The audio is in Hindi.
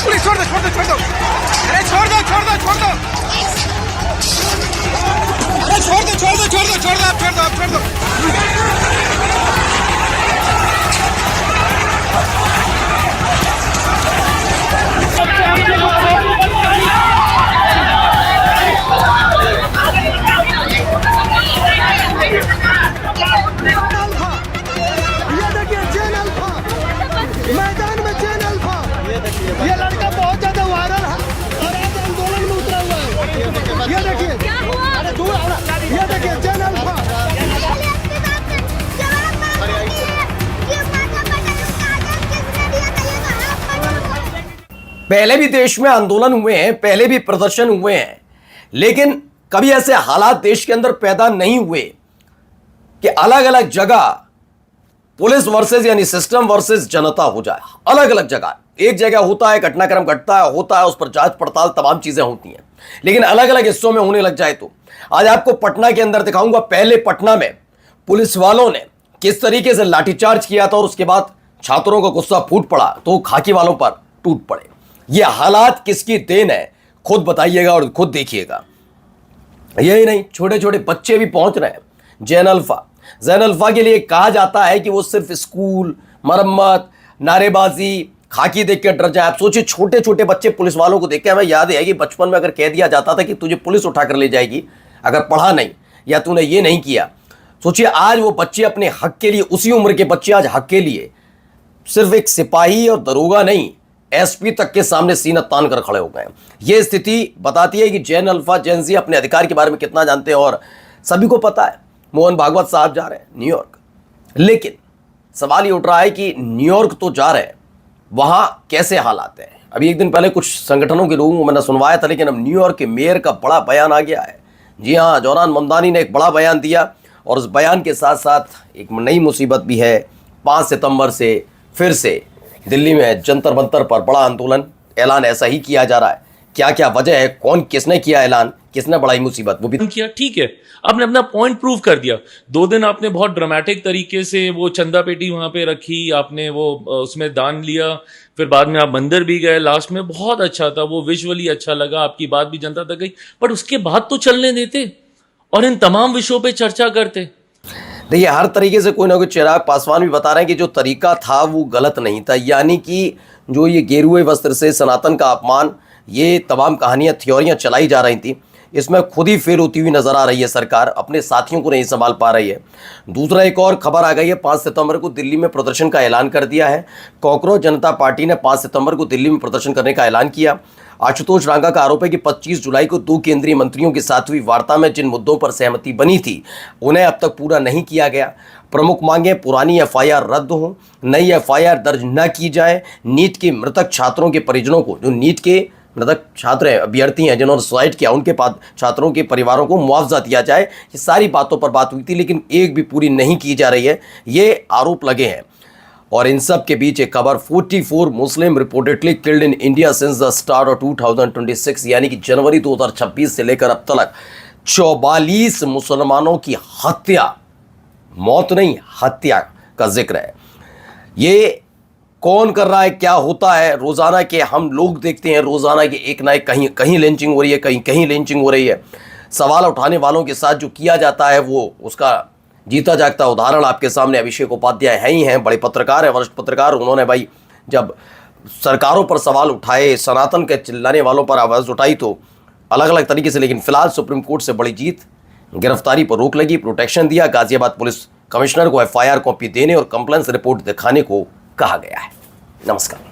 पुलिस छोड़ दो छोड़ दो छोड़ दो, अरे छोड़ दो छोड़ दो छोड़ दो, अरे छोड़ दो छोड़ दो छोड़ दो छोड़ दो, आप छोड़ दो आप छोड़ दो। ये देखिए चैन अल्फा, मैदान में चैन अल्फा, ये लड़का बहुत ज्यादा वायरल है और आज आंदोलन में उतरा हुआ है। ये देखिए, अरे दूर आओ ना, ये देखिए चैन अल्फा। पहले भी देश में आंदोलन हुए हैं, पहले भी प्रदर्शन हुए हैं, लेकिन कभी ऐसे हालात देश के अंदर पैदा नहीं हुए कि अलग अलग जगह पुलिस वर्सेस यानी सिस्टम वर्सेस जनता हो जाए। अलग अलग जगह, एक जगह होता है, घटनाक्रम घटता है, होता है, उस पर जांच पड़ताल तमाम चीजें होती हैं, लेकिन अलग अलग हिस्सों में होने लग जाए तो आज आपको पटना के अंदर दिखाऊंगा। पहले पटना में पुलिस वालों ने किस तरीके से लाठीचार्ज किया था और उसके बाद छात्रों का गुस्सा फूट पड़ा तो खाकी वालों पर टूट पड़े। ये हालात किसकी देन है, खुद बताइएगा और खुद देखिएगा। यही नहीं, छोटे छोटे बच्चे भी पहुंच रहे हैं। जैन अल्फा के लिए कहा जाता है कि वो सिर्फ स्कूल, मरम्मत, नारेबाजी, खाकी देख के डर जाए। आप सोचिए, छोटे छोटे बच्चे पुलिस वालों को देख के, हमें याद है कि बचपन में अगर कह दिया जाता था कि तुझे पुलिस उठाकर ले जाएगी अगर पढ़ा नहीं या तूने ये नहीं किया। सोचिए आज वो बच्चे अपने हक के लिए, उसी उम्र के बच्चे आज हक के लिए सिर्फ एक सिपाही और दरोगा नहीं, एसपी तक के सामने सीना तान कर खड़े हो गए। ये स्थिति बताती है कि जैन अल्फा जेन अपने अधिकार के बारे में कितना जानते हैं। और सभी को पता है मोहन भागवत साहब जा रहे हैं न्यूयॉर्क, लेकिन सवाल ये उठ रहा है कि न्यूयॉर्क तो जा रहे हैं, वहां कैसे हालात हैं। अभी एक दिन पहले कुछ संगठनों के लोगों को मैंने सुनवाया था, लेकिन अब न्यूयॉर्क के मेयर का बड़ा बयान आ गया है। जी हाँ, जोरान ममदानी ने एक बड़ा बयान दिया और उस बयान के साथ साथ एक नई मुसीबत भी है। 5 सितंबर से फिर से दिल्ली में जंतर मंतर पर बड़ा आंदोलन, ऐलान ऐसा ही किया जा रहा है। क्या क्या वजह है, कौन किसने किया ऐलान, किसने बढ़ाई मुसीबत, वो भी किया। ठीक है, आपने अपना पॉइंट प्रूव कर दिया। 2 दिन आपने बहुत ड्रामेटिक तरीके से वो चंदा पेटी वहां पे रखी, आपने वो उसमें दान लिया, फिर बाद में आप मंदिर भी गए, लास्ट में बहुत अच्छा था, वो विजुअली अच्छा लगा, आपकी बात भी जनता तक गई। बट उसके बाद तो चलने देते और इन तमाम विषयों पे चर्चा करते। देखिए, हर तरीके से कोई ना कोई चिराग पासवान भी बता रहे हैं कि जो तरीका था वो गलत नहीं था। यानी कि जो ये गेरुए वस्त्र से सनातन का अपमान, ये तमाम कहानियां, थ्योरियां चलाई जा रही थी, इसमें खुद ही फेल होती हुई नजर आ रही है सरकार, अपने साथियों को नहीं संभाल पा रही है। दूसरा, एक और खबर आ गई है, 5 सितंबर को दिल्ली में प्रदर्शन का ऐलान कर दिया है। कॉकरोच जनता पार्टी ने 5 सितंबर को दिल्ली में प्रदर्शन करने का ऐलान किया। आशुतोष रांगा का आरोप है कि 25 जुलाई को 2 केंद्रीय मंत्रियों के साथ हुई वार्ता में जिन मुद्दों पर सहमति बनी थी उन्हें अब तक पूरा नहीं किया गया। प्रमुख मांगे, पुरानी एफआईआर रद्द हो, नई एफआईआर दर्ज न की जाए, नीट के मृतक छात्रों के परिजनों को, जो नीट के मृतक छात्र हैं, अभ्यर्थी हैं जिन्होंने सुसाइड किया, उनके छात्रों के परिवारों को मुआवजा दिया जाए। ये सारी बातों पर बात हुई थी, लेकिन एक भी पूरी नहीं की जा रही है, ये आरोप लगे हैं। और इन सब के बीच एक खबर, 44 Muslim reportedly killed in India since the start of 2026, यानी कि जनवरी 2026 से लेकर अब तक 44 मुसलमानों की हत्या, मौत नहीं हत्या का जिक्र है। ये कौन कर रहा है, क्या होता है, रोजाना के हम लोग देखते हैं, रोजाना के एक ना एक कहीं कहीं लिंचिंग हो रही है, कहीं कहीं लिंचिंग हो रही है। सवाल उठाने वालों के साथ जो किया जाता है वो उसका जीता जागता उदाहरण आपके सामने अभिषेक उपाध्याय है ही हैं, बड़े पत्रकार हैं, वरिष्ठ पत्रकार। उन्होंने भाई जब सरकारों पर सवाल उठाए, सनातन के चिल्लाने वालों पर आवाज़ उठाई तो अलग अलग तरीके से, लेकिन फिलहाल सुप्रीम कोर्ट से बड़ी जीत, गिरफ्तारी पर रोक लगी, प्रोटेक्शन दिया। गाजियाबाद पुलिस कमिश्नर को एफआईआर कॉपी देने और कंप्लेंस रिपोर्ट दिखाने को कहा गया है। नमस्कार।